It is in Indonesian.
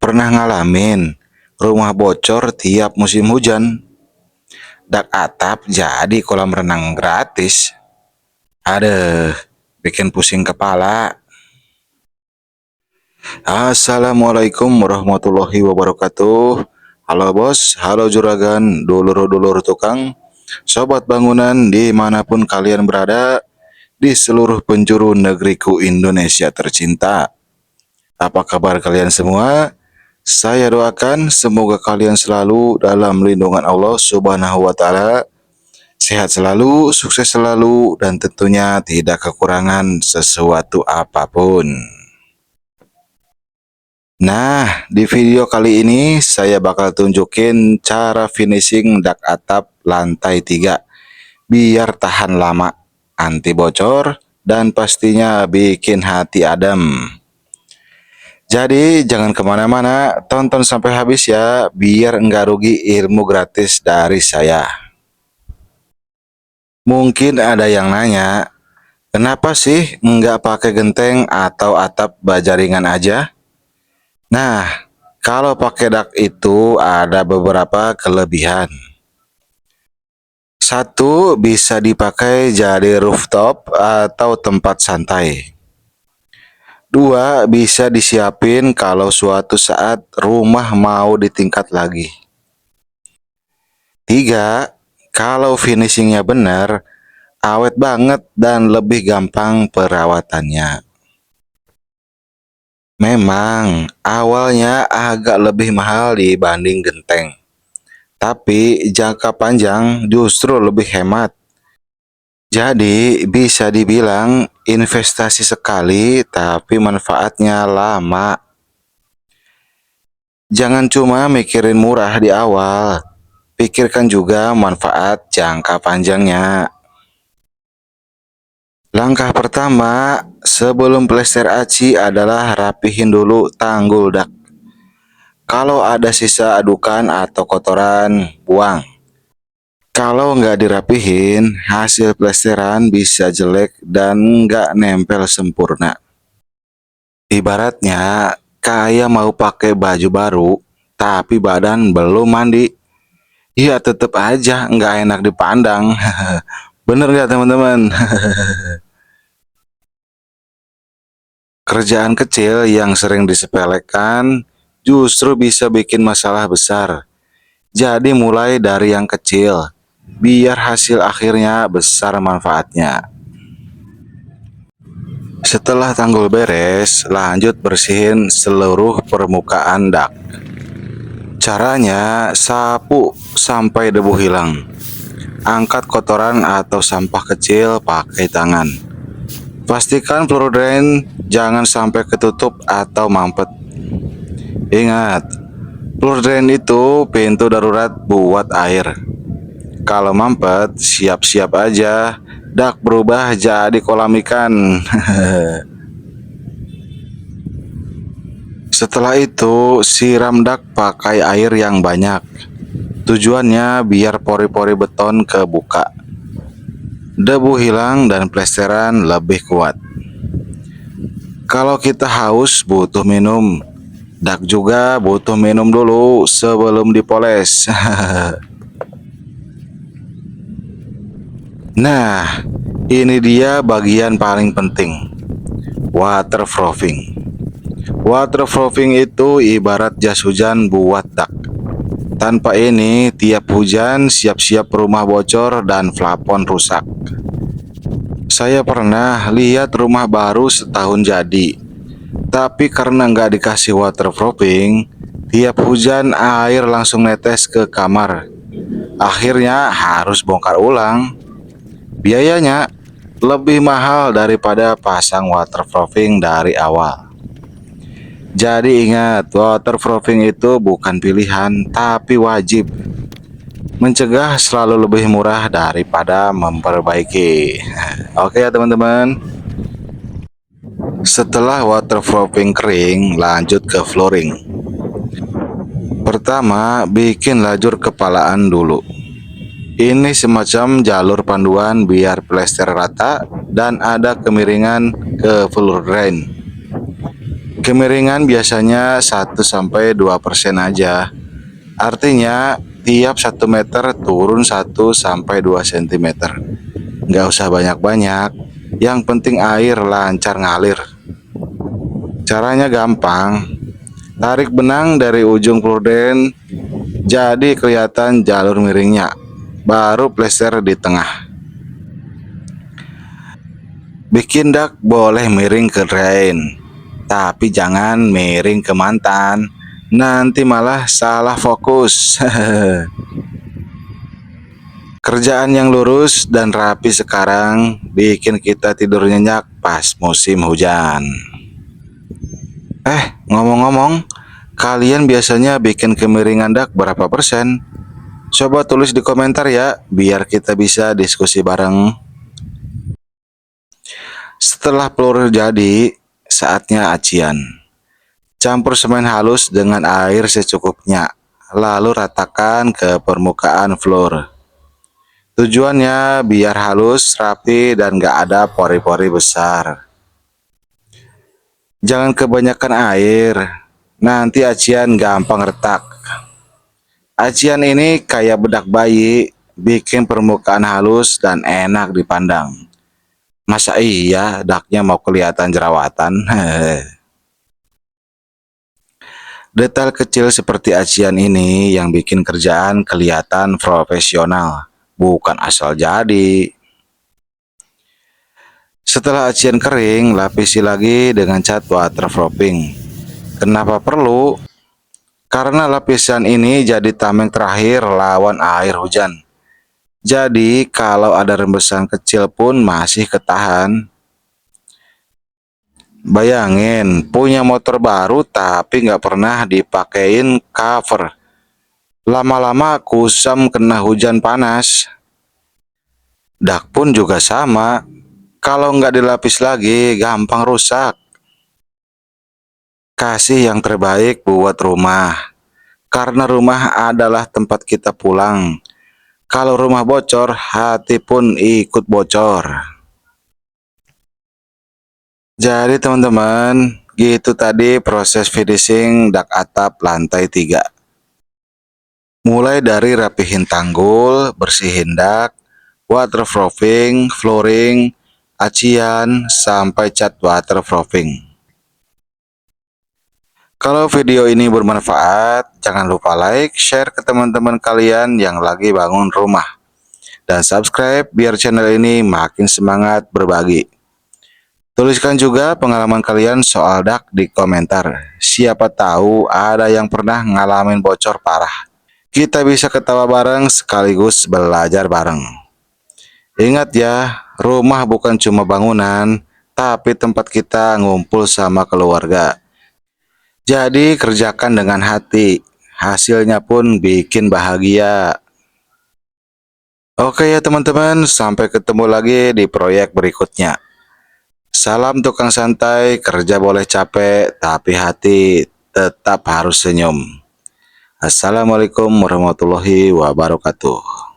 Pernah ngalamin rumah bocor tiap musim hujan, dak atap jadi kolam renang gratis. Aduh, bikin pusing kepala. Assalamualaikum warahmatullahi wabarakatuh. Halo bos, halo juragan, dulur-dulur tukang, sobat bangunan dimanapun kalian berada di seluruh penjuru negeriku Indonesia tercinta. Apa kabar kalian semua? Saya doakan semoga kalian selalu dalam lindungan Allah Subhanahu wa taala, sehat selalu, sukses selalu dan tentunya tidak kekurangan sesuatu apapun. Nah, di video kali ini saya bakal tunjukin cara finishing dak atap lantai 3 biar tahan lama, anti bocor dan pastinya bikin hati adem. Jadi jangan kemana-mana, tonton sampai habis ya, biar enggak rugi ilmu gratis dari saya. Mungkin ada yang nanya, kenapa sih enggak pakai genteng atau atap baja ringan aja? Nah, kalau pakai dak itu ada beberapa kelebihan. Satu, bisa dipakai jadi rooftop atau tempat santai. Dua, bisa disiapin kalau suatu saat rumah mau ditingkat lagi. Tiga, kalau finishingnya benar, awet banget dan lebih gampang perawatannya. Memang awalnya agak lebih mahal dibanding genteng, tapi jangka panjang justru lebih hemat. Jadi bisa dibilang investasi sekali tapi manfaatnya lama. Jangan cuma mikirin murah di awal, pikirkan juga manfaat jangka panjangnya. Langkah pertama sebelum plester aci adalah rapihin dulu tanggul dak. Kalau ada sisa adukan atau kotoran, buang. Kalau nggak dirapihin, hasil plesteran bisa jelek dan nggak nempel sempurna. Ibaratnya kayak mau pakai baju baru, tapi badan belum mandi. Ya tetep aja nggak enak dipandang. Bener nggak teman-teman? Kerjaan kecil yang sering disepelekan justru bisa bikin masalah besar. Jadi mulai dari yang kecil, biar hasil akhirnya besar manfaatnya. Setelah tanggul beres, lanjut bersihin seluruh permukaan dak. Caranya, sapu sampai debu hilang. Angkat kotoran atau sampah kecil pakai tangan. Pastikan floor drain jangan sampai ketutup atau mampet. Ingat, floor drain itu pintu darurat buat air. Kalau mampet, siap-siap aja, dak berubah jadi kolam ikan. Setelah itu, siram dak pakai air yang banyak. Tujuannya biar pori-pori beton kebuka, debu hilang dan plesteran lebih kuat. Kalau kita haus butuh minum, dak juga butuh minum dulu sebelum dipoles. Nah, ini dia bagian paling penting, waterproofing. Waterproofing itu ibarat jas hujan buat dak. Tanpa ini, tiap hujan siap-siap rumah bocor dan plafon rusak. Saya pernah lihat rumah baru setahun jadi, tapi karena nggak dikasih waterproofing, tiap hujan air langsung netes ke kamar. Akhirnya harus bongkar ulang. Biayanya lebih mahal daripada pasang waterproofing dari awal. Jadi ingat, waterproofing itu bukan pilihan, tapi wajib. Mencegah selalu lebih murah daripada memperbaiki. Oke ya teman-teman. Setelah waterproofing kering, lanjut ke flooring. Pertama, bikin lajur kepalaan dulu. Ini semacam jalur panduan biar plester rata dan ada kemiringan ke floor drain. Kemiringan biasanya 1-2% aja. Artinya tiap 1 meter turun 1-2 cm. Nggak usah banyak-banyak, yang penting air lancar ngalir. Caranya gampang, tarik benang dari ujung plorden jadi kelihatan jalur miringnya, baru plester di tengah. Bikin dak boleh miring ke drain, tapi jangan miring ke mantan, nanti malah salah fokus. Kerjaan yang lurus dan rapi sekarang bikin kita tidur nyenyak pas musim hujan. Ngomong-ngomong, kalian biasanya bikin kemiringan dak berapa persen? Coba tulis di komentar ya, biar kita bisa diskusi bareng. Setelah pelur jadi, saatnya acian. Campur semen halus dengan air secukupnya, lalu ratakan ke permukaan floor. Tujuannya biar halus, rapi, dan gak ada pori-pori besar. Jangan kebanyakan air, nanti acian gampang retak. Acian ini kayak bedak bayi, bikin permukaan halus dan enak dipandang. Masa iya daknya mau kelihatan jerawatan? Detail kecil seperti acian ini yang bikin kerjaan kelihatan profesional, bukan asal jadi. Setelah acian kering, lapisi lagi dengan cat waterproofing. Kenapa perlu? Karena lapisan ini jadi tameng terakhir lawan air hujan. Jadi kalau ada rembesan kecil pun masih ketahan. Bayangin punya motor baru tapi nggak pernah dipakein cover. Lama-lama kusam kena hujan panas. Dak pun juga sama. Kalau nggak dilapis lagi gampang rusak. Kasih yang terbaik buat rumah. Karena rumah adalah tempat kita pulang. Kalau rumah bocor, hati pun ikut bocor. Jadi teman-teman, gitu tadi proses finishing dak atap lantai 3. Mulai dari rapihin tanggul, bersihin dak, waterproofing, flooring, acian, sampai cat waterproofing. Kalau video ini bermanfaat, jangan lupa like, share ke teman-teman kalian yang lagi bangun rumah. Dan subscribe biar channel ini makin semangat berbagi. Tuliskan juga pengalaman kalian soal dak di komentar. Siapa tahu ada yang pernah ngalamin bocor parah. Kita bisa ketawa bareng sekaligus belajar bareng. Ingat ya, rumah bukan cuma bangunan, tapi tempat kita ngumpul sama keluarga. Jadi kerjakan dengan hati, hasilnya pun bikin bahagia. Oke ya teman-teman, sampai ketemu lagi di proyek berikutnya. Salam tukang santai, kerja boleh capek, tapi hati tetap harus senyum. Assalamualaikum warahmatullahi wabarakatuh.